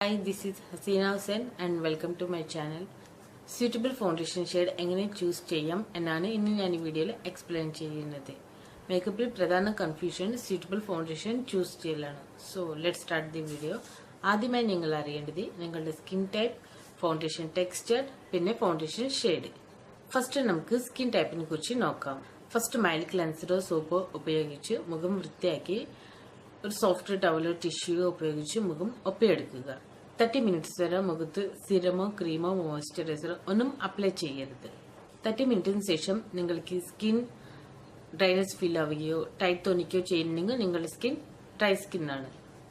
Hi, this is Hasina Hussain and welcome to my channel. Suitable foundation shade എങ്ങനെ choose ചെയ്യാം എന്നാണ് ഇന്ന് ഞാൻ ഈ വീഡിയോയിൽ എക്സ്പ്ലെയിൻ ചെയ്യുന്നത്. മേക്കപ്പിൽ പ്രധാന കൺഫ്യൂഷൻ suitable foundation ചൂസ് ചെയ്യലാണ്. So let's start the video. ആദ്യമായി നിങ്ങൾ അറിയേണ്ടത് നിങ്ങളുടെ സ്കിൻ ടൈപ്പ്, ഫൗണ്ടേഷൻ ടെക്സ്ചർ, പിന്നെ ഫൗണ്ടേഷൻ ഷെയ്ഡ്. ഫസ്റ്റ് നമുക്ക് സ്കിൻ ടൈപ്പിനെ കുറിച്ച് നോക്കാം. ഫസ്റ്റ് മൈൽഡ് ക്ലെൻസറോ സോപ്പോ ഉപയോഗിച്ച് മുഖം വൃത്തിയാക്കി ഒരു സോഫ്റ്റ് ടവലോ ടിഷ്യൂയോ ഉപയോഗിച്ച് മുഖം ഒപ്പിയെടുക്കുക. 30 മിനിറ്റ്സ് വരെ മുഖത്ത് സിറമോ ക്രീമോ മോയ്സ്ചറൈസറോ ഒന്നും അപ്ലൈ ചെയ്യരുത്. 30 മിനിറ്റിന് ശേഷം നിങ്ങൾക്ക് സ്കിൻ ഡ്രൈനെസ് ഫീൽ ആവുകയോ ടൈറ്റ് തോന്നിക്കുകയോ ചെയ്യുന്നെങ്കിൽ നിങ്ങളുടെ സ്കിൻ ഡ്രൈ സ്കിൻ ആണ്.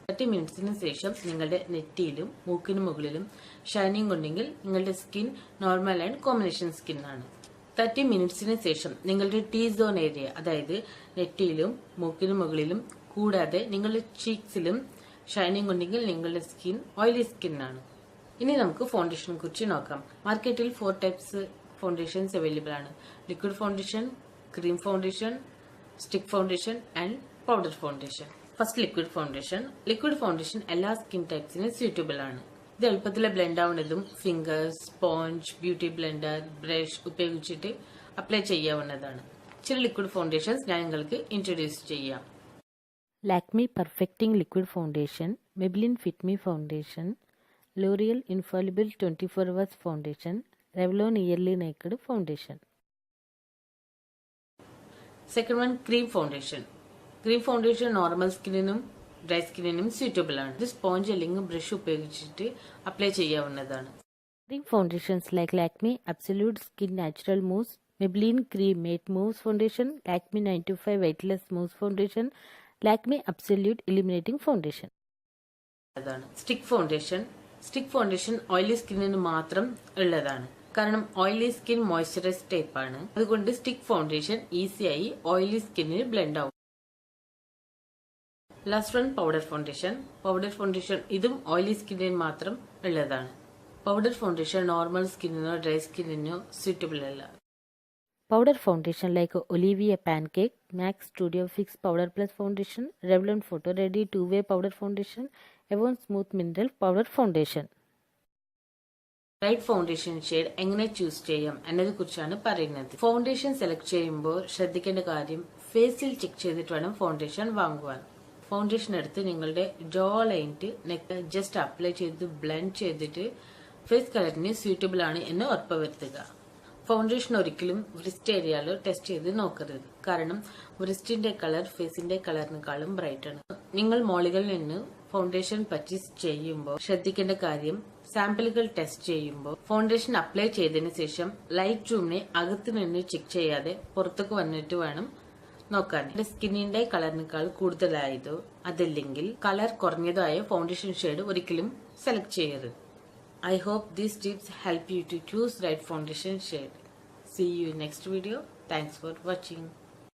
30 മിനിറ്റ്സിന് ശേഷം നിങ്ങളുടെ നെറ്റിയിലും മൂക്കിന് മുകളിലും ഷൈനിങ് ഉണ്ടെങ്കിൽ നിങ്ങളുടെ skin normal and combination skin ആണ്. 30 മിനിറ്റ്സിന് ശേഷം നിങ്ങളുടെ ടീ സോൺ ഏരിയ, അതായത് നെറ്റിയിലും മൂക്കിന് മുകളിലും കൂടാതെ നിങ്ങളുടെ ചീക്സിലും ഷൈനിങ് ഉണ്ടെങ്കിൽ നിങ്ങളുടെ സ്കിൻ ഓയിലി സ്കിൻ ആണ്. ഇനി നമുക്ക് ഫൗണ്ടേഷനെ കുറിച്ച് നോക്കാം. മാർക്കറ്റിൽ 4 ടൈപ്സ് ഫൗണ്ടേഷൻസ് അവൈലബിൾ ആണ്. Liquid foundation, cream foundation, stick foundation and powder foundation. First liquid foundation. Liquid foundation എല്ലാ സ്കിൻ ടൈപ്സിനും സ്യൂട്ടബിൾ ആണ്. ഇത് എളുപ്പത്തിൽ ബ്ലെൻഡ് ആവുന്നതും fingers, sponge, beauty blender, brush ഉപയോഗിച്ചിട്ട് അപ്ലൈ ചെയ്യാവുന്നതാണ്. ചില ലിക്വിഡ് ഫൗണ്ടേഷൻസ് ഞാൻ നിങ്ങൾക്ക് ഇൻട്രൊഡ്യൂസ് ചെയ്യാം. Lakme Perfecting Liquid Foundation, Maybelline Fit Me Foundation, L'Oreal Infallible 24 Hours Foundation, Revlon Yearly Naked Foundation. Second one, cream foundation. Cream foundation normal സ്കിന്നിനും dry സ്കിന്നിനും suitable ആണ്. ഇത് സ്പോഞ്ച് അല്ലെങ്കിൽ ബ്രഷ് ഉപയോഗിച്ചിട്ട് അപ്ലൈ ചെയ്യാവുന്നതാണ്. Cream foundations like Lakme Absolute Skin Natural Mousse, Maybelline Cream Matte Mousse Foundation, Lakme 925 Weightless Mousse Foundation, Lakme Absolute Illuminating Foundation. Stick foundation. Stick foundation oily സ്കിന്നിന് മാത്രം ഉള്ളതാണ്. കാരണം ഓയിലി സ്കിൻ മോയ്സ്ചറൈസ് ടൈപ്പ് ആണ്. അതുകൊണ്ട് stick foundation ഈസിയായി oily സ്കിന്നിന് blend ആവും. Last one powder foundation. Powder foundation ഇതും ഓയിലി സ്കിന്നിന് മാത്രം ഉള്ളതാണ്. പൗഡർ ഫൗണ്ടേഷൻ നോർമൽ സ്കിന്നിനോ ഡ്രൈ സ്കിന്നിനോ സ്യൂട്ടബിൾ അല്ല. Powder foundation like Olivia Pancake, Max Studio Fix Powder Plus Foundation, Revlon Photo Ready 2-Way Powder Foundation, Avon Smooth Mineral Powder Foundation. Right foundation shade എങ്ങനെ choose ചെയ്യാം എന്നതിനെ കുറിച്ചാണ് പറയുന്നത്. Foundation select ചെയ്യുമ്പോൾ ശ്രദ്ധിക്കേണ്ട കാര്യം ഫേസിൽ ചെക്ക് ചെയ്തിട്ട് വേണം ഫൗണ്ടേഷൻ വാങ്ങുവാൻ. ഫൗണ്ടേഷൻ എടുത്ത് നിങ്ങളുടെ ജോ ലൈനിട്ട് നെക്ക് ജസ്റ്റ് അപ്ലൈ ചെയ്ത് ബ്ലെൻഡ് ചെയ്തിട്ട് ഫേസ് കളറിന് സ്യൂട്ടബിൾ ആണ് എന്ന് ഉറപ്പുവരുത്തുക. ഫൗണ്ടേഷൻ ഒരിക്കലും വ്രിസ്റ്റ് ഏരിയയിലോ ടെസ്റ്റ് ചെയ്ത് നോക്കരുത്. കാരണം വ്രിസ്റ്റിന്റെ കളർ ഫേസിന്റെ കളറിനേക്കാളും ബ്രൈറ്റ് ആണ്. നിങ്ങൾ മോളുകളിൽ നിന്ന് ഫൗണ്ടേഷൻ പർച്ചേസ് ചെയ്യുമ്പോൾ ശ്രദ്ധിക്കേണ്ട കാര്യം സാമ്പിളുകൾ ടെസ്റ്റ് ചെയ്യുമ്പോൾ ഫൗണ്ടേഷൻ അപ്ലൈ ചെയ്തതിനു ശേഷം ലൈറ്റ് റൂമിനെ അകത്തു നിന്ന് ചെക്ക് ചെയ്യാതെ പുറത്തേക്ക് വന്നിട്ട് വേണം നോക്കാൻ. സ്കിന്നിന്റെ കളറിനേക്കാൾ കൂടുതലായതോ അതല്ലെങ്കിൽ കളർ കുറഞ്ഞതോ ആയ ഫൗണ്ടേഷൻ ഷെയ്ഡ് ഒരിക്കലും സെലക്ട് ചെയ്യരുത്. I hope these tips help you to choose right foundation shade. See you in next video. Thanks for watching.